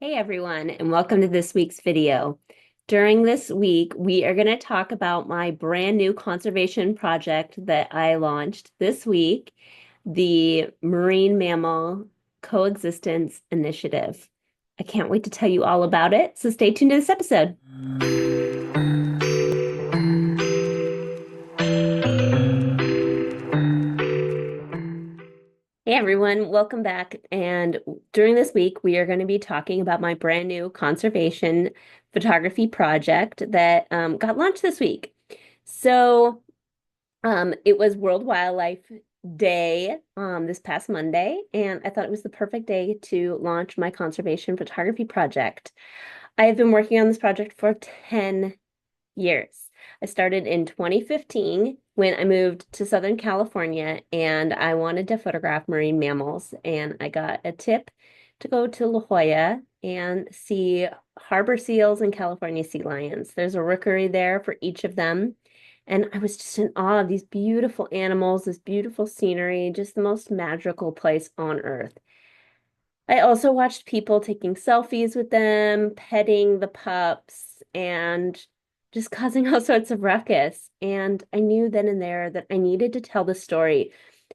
Hey everyone, and welcome to this week's video. During this week, we are going to talk about my brand new conservation project that I launched this week, the Marine Mammal Coexistence Initiative. I can't wait to tell you all about it, so stay tuned to this episode. Hey everyone, welcome back. And during this week, we are going to be talking about my brand new conservation photography project that got launched this week. So, it was World Wildlife Day this past Monday, and I thought it was the perfect day to launch my conservation photography project. I have been working on this project for 10 years. I started in 2015 when I moved to Southern California and I wanted to photograph marine mammals. And I got a tip to go to La Jolla and see harbor seals and California sea lions. There's a rookery there for each of them. And I was just in awe of these beautiful animals, this beautiful scenery, just the most magical place on earth. I also watched people taking selfies with them, petting the pups, and just causing all sorts of ruckus. And I knew then and there that I needed to tell the story,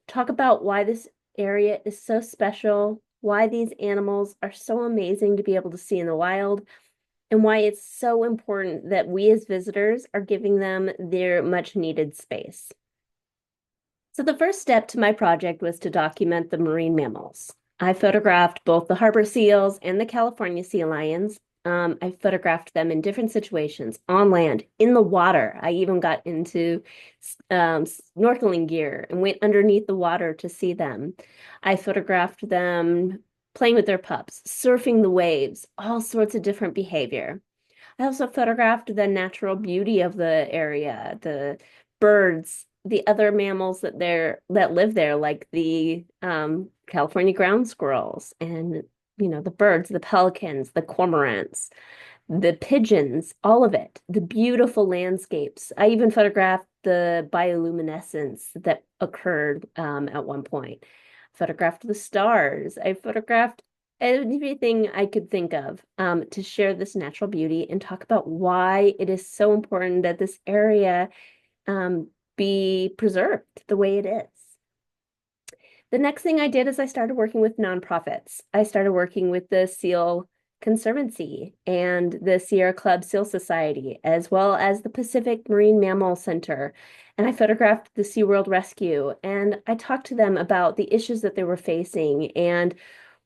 talk about why this area is so special, why these animals are so amazing to be able to see in the wild, and why it's so important that we as visitors are giving them their much needed space. So the first step to my project was to document the marine mammals. I photographed both the harbor seals and the California sea lions. I photographed them in different situations, on land, in the water. I even got into snorkeling gear and went underneath the water to see them. I photographed them playing with their pups, surfing the waves, all sorts of different behavior. I also photographed the natural beauty of the area, the birds, the other mammals that live there, like the California ground squirrels and the birds, the pelicans, the cormorants, the pigeons, all of it, the beautiful landscapes. I even photographed the bioluminescence that occurred at one point. Photographed the stars. I photographed everything I could think of to share this natural beauty and talk about why it is so important that this area um, be preserved the way it is. The next thing I did is I started working with nonprofits. I started working with the Seal Conservancy and the Sierra Club Seal Society, as well as the Pacific Marine Mammal Center. And I photographed the SeaWorld Rescue, and I talked to them about the issues that they were facing and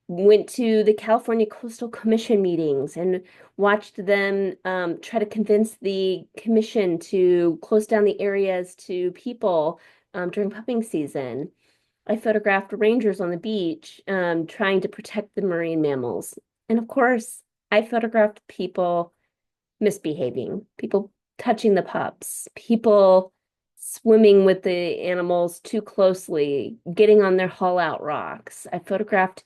went to the California Coastal Commission meetings and watched them try to convince the commission to close down the areas to people during pupping season. I photographed rangers on the beach trying to protect the marine mammals. And of course, I photographed people misbehaving, people touching the pups, people swimming with the animals too closely, getting on their haul out rocks. I photographed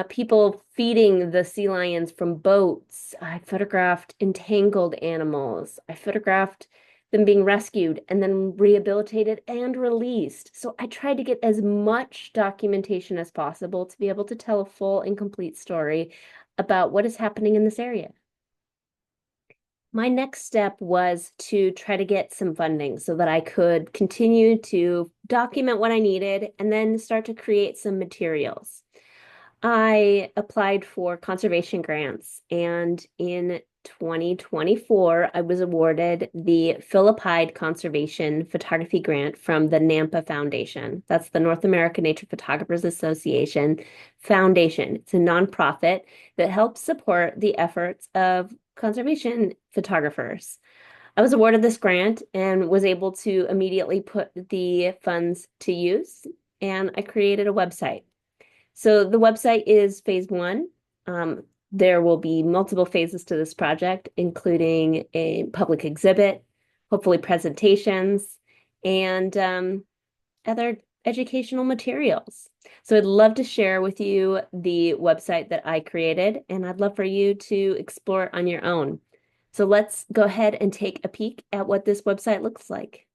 people feeding the sea lions from boats. I photographed entangled animals. I photographed them being rescued and then rehabilitated and released. So I tried to get as much documentation as possible to be able to tell a full and complete story about what is happening in this area. My next step was to try to get some funding so that I could continue to document what I needed and then start to create some materials. I applied for conservation grants, and in 2024, I was awarded the Philip Hyde Conservation Photography Grant from the NANPA Foundation. That's the North American Nature Photographers Association Foundation. It's a nonprofit that helps support the efforts of conservation photographers. I was awarded this grant and was able to immediately put the funds to use, and I created a website. So the website is phase one. There will be multiple phases to this project, including a public exhibit, hopefully presentations, and other educational materials. So I'd love to share with you the website that I created, and I'd love for you to explore it on your own. So let's go ahead and take a peek at what this website looks like.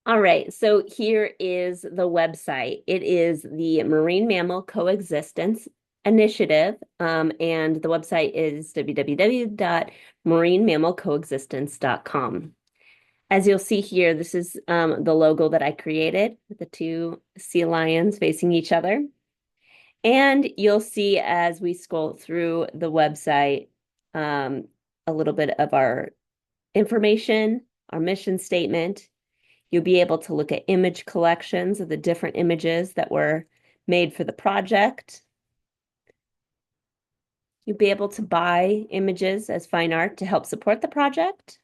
All right, so here is the website. It is the Marine Mammal Coexistence Initiative, and the website is www.marinemammalcoexistence.com. As you'll see here, this is the logo that I created with the two sea lions facing each other. And you'll see as we scroll through the website a little bit of our information, our mission statement. You'll be able to look at image collections of the different images that were made for the project. You'll be able to buy images as fine art to help support the project,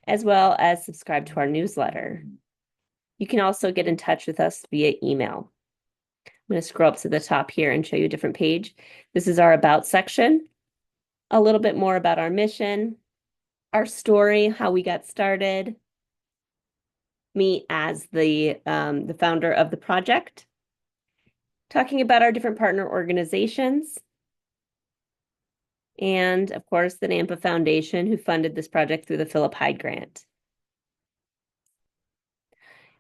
as well as subscribe to our newsletter. You can also get in touch with us via email. I'm going to scroll up to the top here and show you a different page. This is our About section, a little bit more about our mission, our story, how we got started, me as the founder of the project, talking about our different partner organizations, and of course, the NANPA Foundation, who funded this project through the Philip Hyde Grant.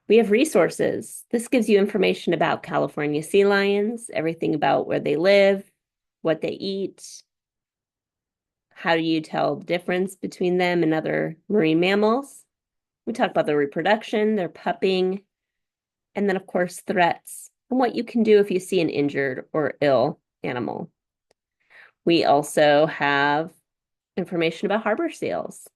We have resources. This gives you information about California sea lions, everything about where they live, what they eat, how do you tell the difference between them and other marine mammals. We talk about their reproduction, their pupping, and then, of course, threats and what you can do if you see an injured or ill animal. We also have information about harbor seals.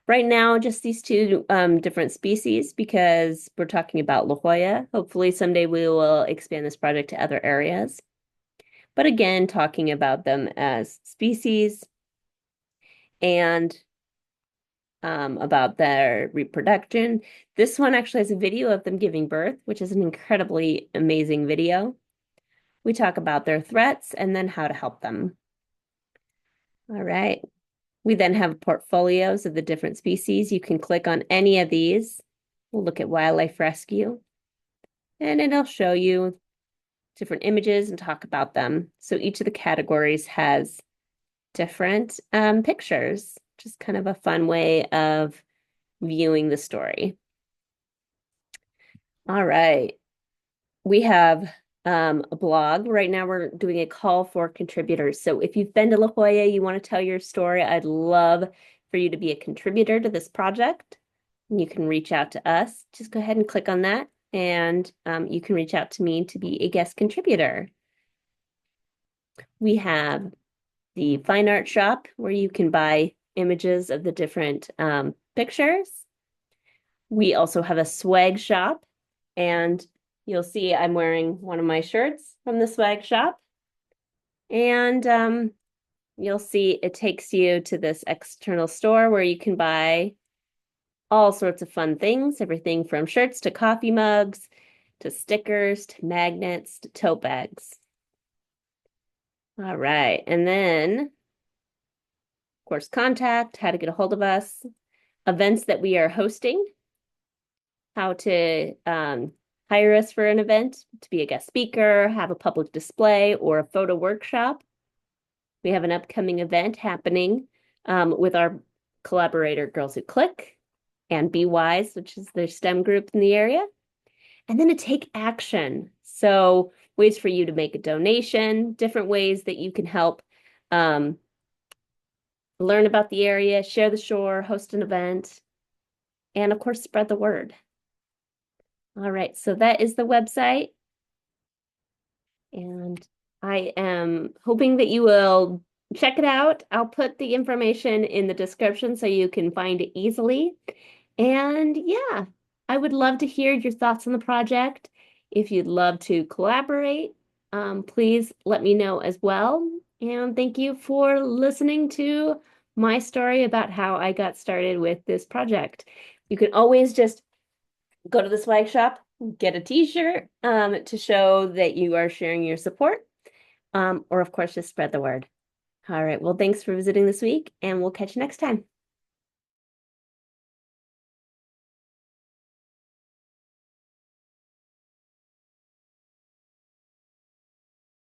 Right now, just these two different species because we're talking about La Jolla. Hopefully someday we will expand this project to other areas. But again, talking about them as species and about their reproduction. This one actually has a video of them giving birth, which is an incredibly amazing video. We talk about their threats and then how to help them. All right. We then have portfolios of the different species. You can click on any of these. We'll look at wildlife rescue, and it'll show you different images and talk about them. So each of the categories has different pictures, just kind of a fun way of viewing the story. All right. We have a blog. Right now we're doing a call for contributors. So if you've been to La Jolla, you want to tell your story, I'd love for you to be a contributor to this project. You can reach out to us. Just go ahead and click on that, and you can reach out to me to be a guest contributor. We have the fine art shop where you can buy images of the different pictures. We also have a swag shop, and you'll see I'm wearing one of my shirts from the swag shop. And you'll see it takes you to this external store where you can buy all sorts of fun things, everything from shirts to coffee mugs, to stickers, to magnets, to tote bags. All right. And then, of course, contact, how to get a hold of us, events that we are hosting, how to hire us for an event to be a guest speaker, have a public display, or a photo workshop. We have an upcoming event happening with our collaborator, Girls Who Click, and BeWise, which is their STEM group in the area. And then to take action. So ways for you to make a donation, different ways that you can help learn about the area, share the shore, host an event, and of course, spread the word. All right, so that is the website. And I am hoping that you will check it out. I'll put the information in the description so you can find it easily. And yeah, I would love to hear your thoughts on the project. If you'd love to collaborate, please let me know as well. And thank you for listening to my story about how I got started with this project. You can always just go to the swag shop, get a t-shirt to show that you are sharing your support, or of course, just spread the word. All right, well, thanks for visiting this week, and we'll catch you next time.